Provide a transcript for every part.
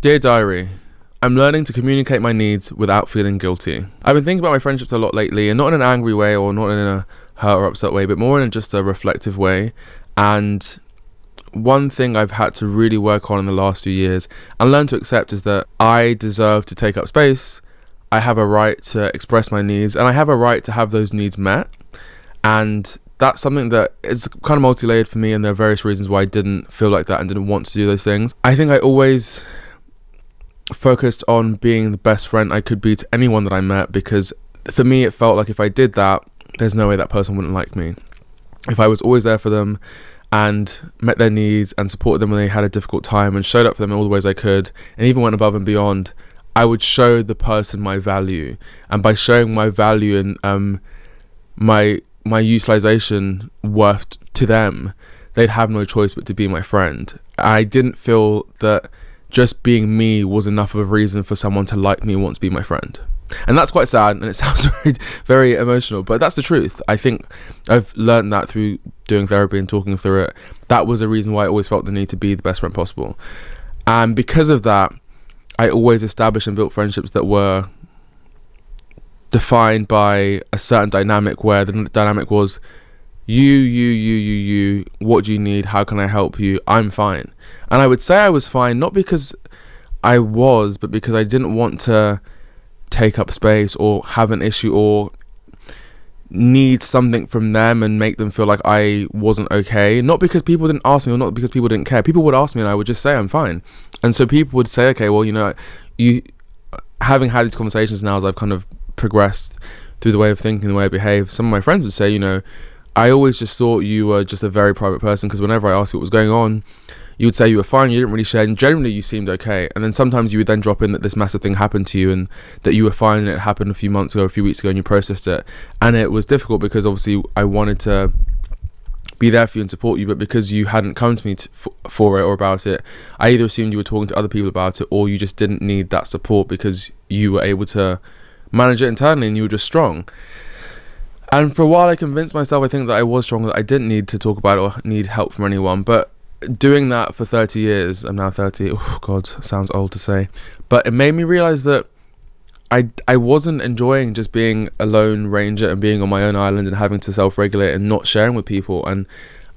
Dear Diary, I'm learning to communicate my needs without feeling guilty. I've been thinking about my friendships a lot lately, and not in an angry way or not in a hurt or upset way, but more in just a reflective way. And one thing I've had to really work on in the last few years and learn to accept is that I deserve to take up space. I have a right to express my needs, and I have a right to have those needs met. And that's something that is kind of multi-layered for me, and there are various reasons why I didn't feel like that and didn't want to do those things. I think I always focused on being the best friend I could be to anyone that I met, because for me it felt like if I did that, there's no way that person wouldn't like me. If I was always there for them and met their needs and supported them when they had a difficult time and showed up for them in all the ways I could and even went above and beyond, I would show the person my value. And by showing my value and my utilization worth to them, they'd have no choice but to be my friend. I didn't feel that just being me was enough of a reason for someone to like me and want to be my friend. And that's quite sad, and it sounds very, very emotional, but that's the truth. I think I've learned that through doing therapy and talking through it. That was a reason why I always felt the need to be the best friend possible. And because of that, I always established and built friendships that were defined by a certain dynamic, where the dynamic was you, what do you need, how can I help you, I'm fine. And I would say I was fine, not because I was, but because I didn't want to take up space or have an issue or need something from them and make them feel like I wasn't okay. Not because people didn't ask me, or not because people didn't care. People would ask me and I would just say I'm fine. And so people would say, okay, well, you having had these conversations now as I've kind of progressed through the way of thinking, the way I behave, some of my friends would say, I always just thought you were just a very private person, because whenever I asked you what was going on, you would say you were fine, you didn't really share, and generally you seemed okay. And then sometimes you would then drop in that this massive thing happened to you and that you were fine and it happened a few months ago, a few weeks ago, and you processed it. And it was difficult because obviously I wanted to be there for you and support you, but because you hadn't come to me for it or about it, I either assumed you were talking to other people about it, or you just didn't need that support because you were able to manage it internally and you were just strong. And for a while I convinced myself, I think, that I was strong, that I didn't need to talk about it or need help from anyone. But doing that for 30 years, I'm now 30, oh god, sounds old to say, but it made me realize that I wasn't enjoying just being a lone ranger and being on my own island and having to self-regulate and not sharing with people. And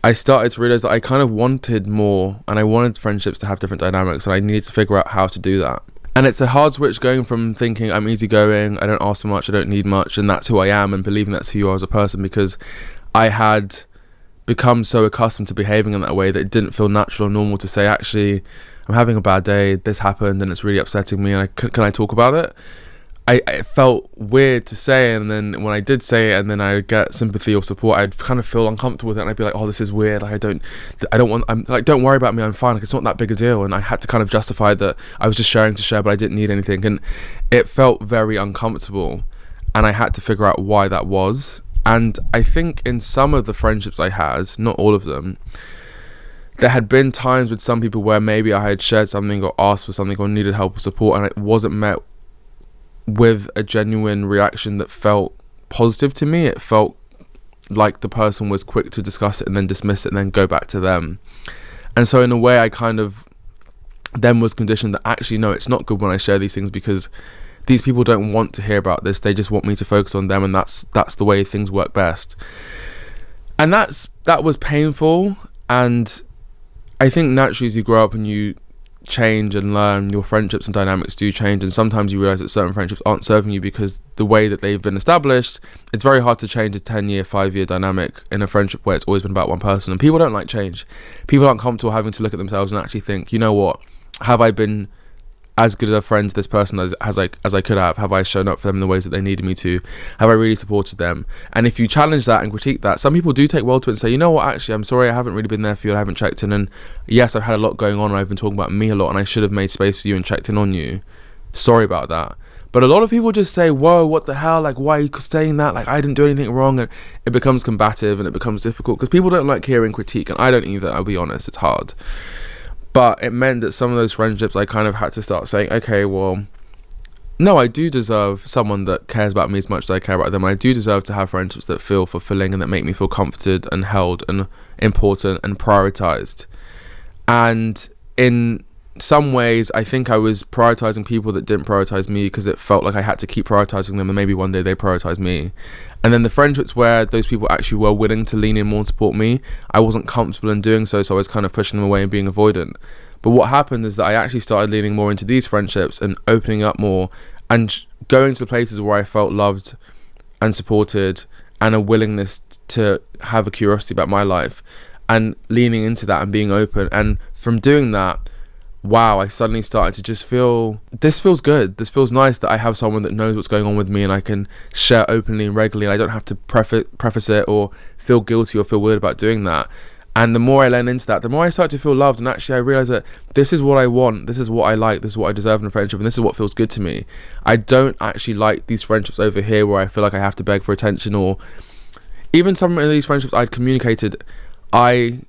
I started to realize that I kind of wanted more, and I wanted friendships to have different dynamics, and I needed to figure out how to do that. And it's a hard switch going from thinking I'm easygoing, I don't ask for much, I don't need much, and that's who I am, and believing that's who you are as a person, because I had become so accustomed to behaving in that way that it didn't feel natural or normal to say, actually, I'm having a bad day, this happened and it's really upsetting me, and can I talk about it? It felt weird to say, and then when I did say it and then I would get sympathy or support, I'd kind of feel uncomfortable with it, and I'd be like, oh, this is weird, like, I'm like, don't worry about me, I'm fine, like, it's not that big a deal. And I had to kind of justify that I was just sharing to share, but I didn't need anything, and it felt very uncomfortable, and I had to figure out why that was. And I think in some of the friendships I had, not all of them, there had been times with some people where maybe I had shared something or asked for something or needed help or support, and it wasn't met with a genuine reaction that felt positive to me. It felt like the person was quick to discuss it and then dismiss it and then go back to them. And so in a way I kind of then was conditioned that actually no, it's not good when I share these things, because these people don't want to hear about this, they just want me to focus on them, and that's the way things work best. And that was painful. And I think naturally as you grow up and you change and learn, your friendships and dynamics do change, and sometimes you realize that certain friendships aren't serving you because the way that they've been established, it's very hard to change a 10-year, 5-year dynamic in a friendship where it's always been about one person. And people don't like change. People aren't comfortable having to look at themselves and actually think, you know what, have I been as good a friend to this person as I could have? Have I shown up for them in the ways that they needed me to? Have I really supported them? And if you challenge that and critique that, some people do take well to it and say, you know what, actually, I'm sorry, I haven't really been there for you, and I haven't checked in, and yes, I've had a lot going on, and I've been talking about me a lot, and I should have made space for you and checked in on you. Sorry about that. But a lot of people just say, whoa, what the hell, like, why are you saying that, like, I didn't do anything wrong. And it becomes combative and it becomes difficult because people don't like hearing critique, and I don't either, I'll be honest, it's hard. But it meant that some of those friendships I kind of had to start saying, okay, well, no, I do deserve someone that cares about me as much as I care about them. I do deserve to have friendships that feel fulfilling and that make me feel comforted and held and important and prioritized. And in some ways I think I was prioritizing people that didn't prioritize me because it felt like I had to keep prioritizing them, and maybe one day they prioritize me. And then the friendships where those people actually were willing to lean in more and support me, I wasn't comfortable in doing so, so I was kind of pushing them away and being avoidant. But what happened is that I actually started leaning more into these friendships and opening up more and going to the places where I felt loved and supported, and a willingness to have a curiosity about my life, and leaning into that and being open. And from doing that, wow, I suddenly started to just feel, this feels good. This feels nice that I have someone that knows what's going on with me and I can share openly and regularly, and I don't have to preface it or feel guilty or feel weird about doing that. And the more I lean into that, the more I start to feel loved. And actually I realize that this is what I want, this is what I like, this is what I deserve in a friendship, and this is what feels good to me. I don't actually like these friendships over here where I feel like I have to beg for attention, or even some of these friendships I'd communicated, I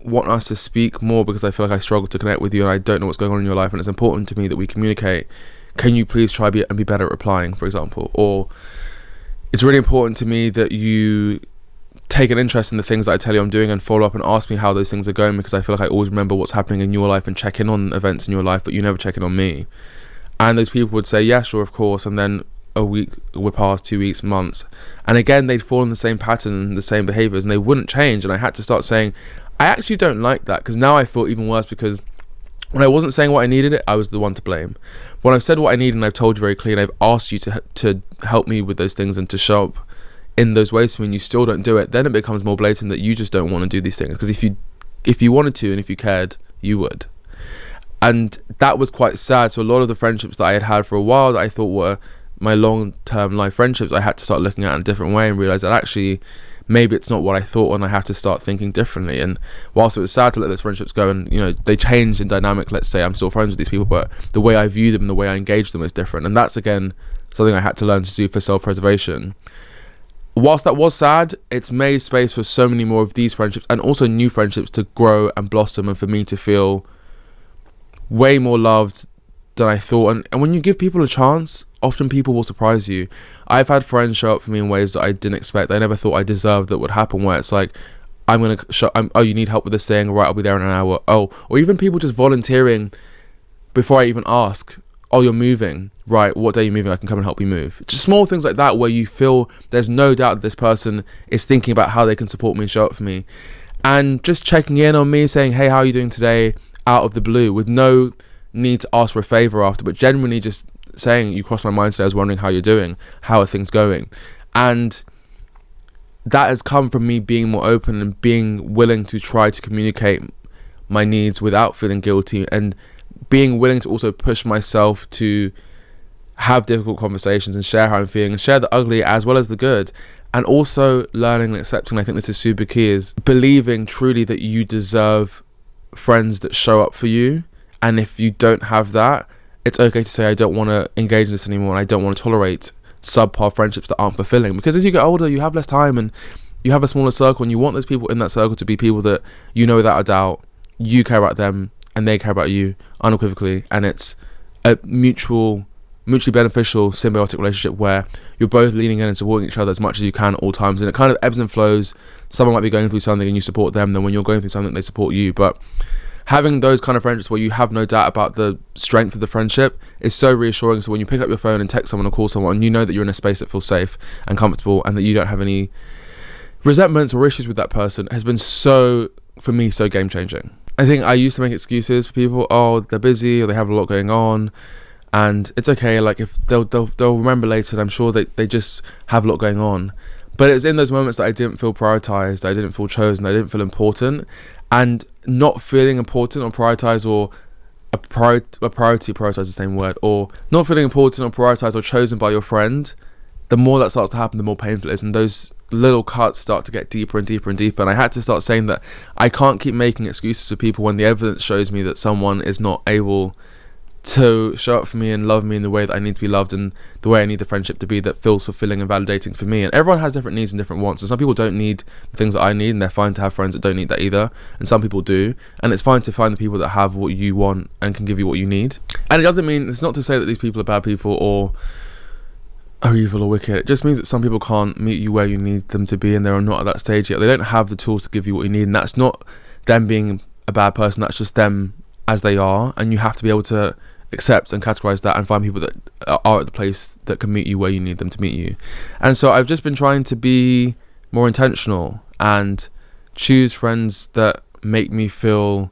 want us to speak more because I feel like I struggle to connect with you and I don't know what's going on in your life, and it's important to me that we communicate. Can you please try and be better at replying, for example? Or it's really important to me that you take an interest in the things that I tell you I'm doing and follow up and ask me how those things are going, because I feel like I always remember what's happening in your life and check in on events in your life, but you never check in on me. And those people would say, yeah, sure, of course, and then a week would pass, 2 weeks, months, and again they'd fall in the same pattern, the same behaviors, and they wouldn't change. And I had to start saying, I actually don't like that, because now I feel even worse, because when I wasn't saying what I needed, I was the one to blame. When I've said what I need and I've told you very clearly, and I've asked you to help me with those things and to show up in those ways for me, and you still don't do it, then it becomes more blatant that you just don't want to do these things. Because if you wanted to and if you cared, you would. And that was quite sad. So a lot of the friendships that I had for a while that I thought were my long-term life friendships, I had to start looking at in a different way and realize that actually maybe it's not what I thought, and I have to start thinking differently. And whilst it was sad to let those friendships go, and they changed in dynamic, let's say I'm still friends with these people, but the way I view them and the way I engage them is different. And that's again something I had to learn to do for self-preservation. Whilst that was sad, it's made space for so many more of these friendships and also new friendships to grow and blossom, and for me to feel way more loved than I thought. And when you give people a chance, often people will surprise you. I've had friends show up for me in ways that I didn't expect, I never thought I deserved that would happen, where it's like, oh, you need help with this thing, right, I'll be there in an hour. Oh, or even people just volunteering before I even ask, oh, you're moving, right, what day are you moving, I can come and help you move. Just small things like that where you feel there's no doubt that this person is thinking about how they can support me and show up for me. And just checking in on me, saying, hey, how are you doing today, out of the blue, with no need to ask for a favour after, but genuinely just saying, you crossed my mind today, I was wondering how you're doing, how are things going. And that has come from me being more open and being willing to try to communicate my needs without feeling guilty, and being willing to also push myself to have difficult conversations and share how I'm feeling and share the ugly as well as the good. And also learning and accepting, I think this is super key, is believing truly that you deserve friends that show up for you. And if you don't have that, it's okay to say, I don't want to engage in this anymore, and I don't want to tolerate subpar friendships that aren't fulfilling. Because as you get older, you have less time and you have a smaller circle, and you want those people in that circle to be people that without a doubt you care about them and they care about you unequivocally, and it's a mutually beneficial symbiotic relationship where you're both leaning in and supporting each other as much as you can at all times. And it kind of ebbs and flows. Someone might be going through something and you support them, then when you're going through something they support you. But having those kind of friendships where you have no doubt about the strength of the friendship is so reassuring. So when you pick up your phone and text someone or call someone, you know that you're in a space that feels safe and comfortable, and that you don't have any resentments or issues with that person, has been so game changing. I think I used to make excuses for people. Oh, they're busy or they have a lot going on, and it's okay. Like, if they'll remember later, and I'm sure they just have a lot going on. But it's in those moments that I didn't feel prioritized, I didn't feel chosen, I didn't feel important. And not feeling important or prioritized, or prioritize the same word, or not feeling important or prioritized or chosen by your friend, the more that starts to happen, the more painful it is, and those little cuts start to get deeper and deeper and deeper. And I had to start saying that I can't keep making excuses for people when the evidence shows me that someone is not able to show up for me and love me in the way that I need to be loved, and the way I need the friendship to be, that feels fulfilling and validating for me. And everyone has different needs and different wants, and some people don't need the things that I need, and they're fine to have friends that don't need that either, and some people do, and it's fine to find the people that have what you want and can give you what you need. And it doesn't mean, it's not to say that these people are bad people or are evil or wicked. It just means that some people can't meet you where you need them to be, and they're not at that stage yet. They don't have the tools to give you what you need, and that's not them being a bad person, that's just them as they are, and you have to be able to accept and categorize that and find people that are at the place that can meet you where you need them to meet you. And so I've just been trying to be more intentional and choose friends that make me feel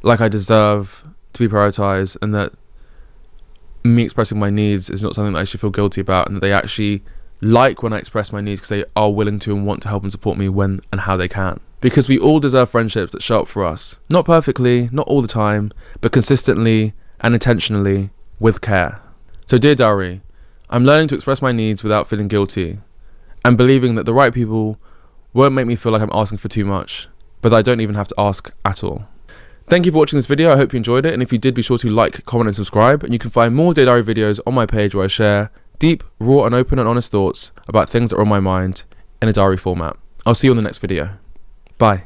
like I deserve to be prioritized, and that me expressing my needs is not something that I should feel guilty about, and that they actually like when I express my needs because they are willing to and want to help and support me when and how they can. Because we all deserve friendships that show up for us. Not perfectly, not all the time, but consistently and intentionally with care. So dear diary, I'm learning to express my needs without feeling guilty, and believing that the right people won't make me feel like I'm asking for too much, but that I don't even have to ask at all. Thank you for watching this video. I hope you enjoyed it, and if you did, be sure to like, comment and subscribe, and you can find more Dear Diary videos on my page where I share deep, raw and open and honest thoughts about things that are on my mind in a diary format. I'll see you on the next video. Bye.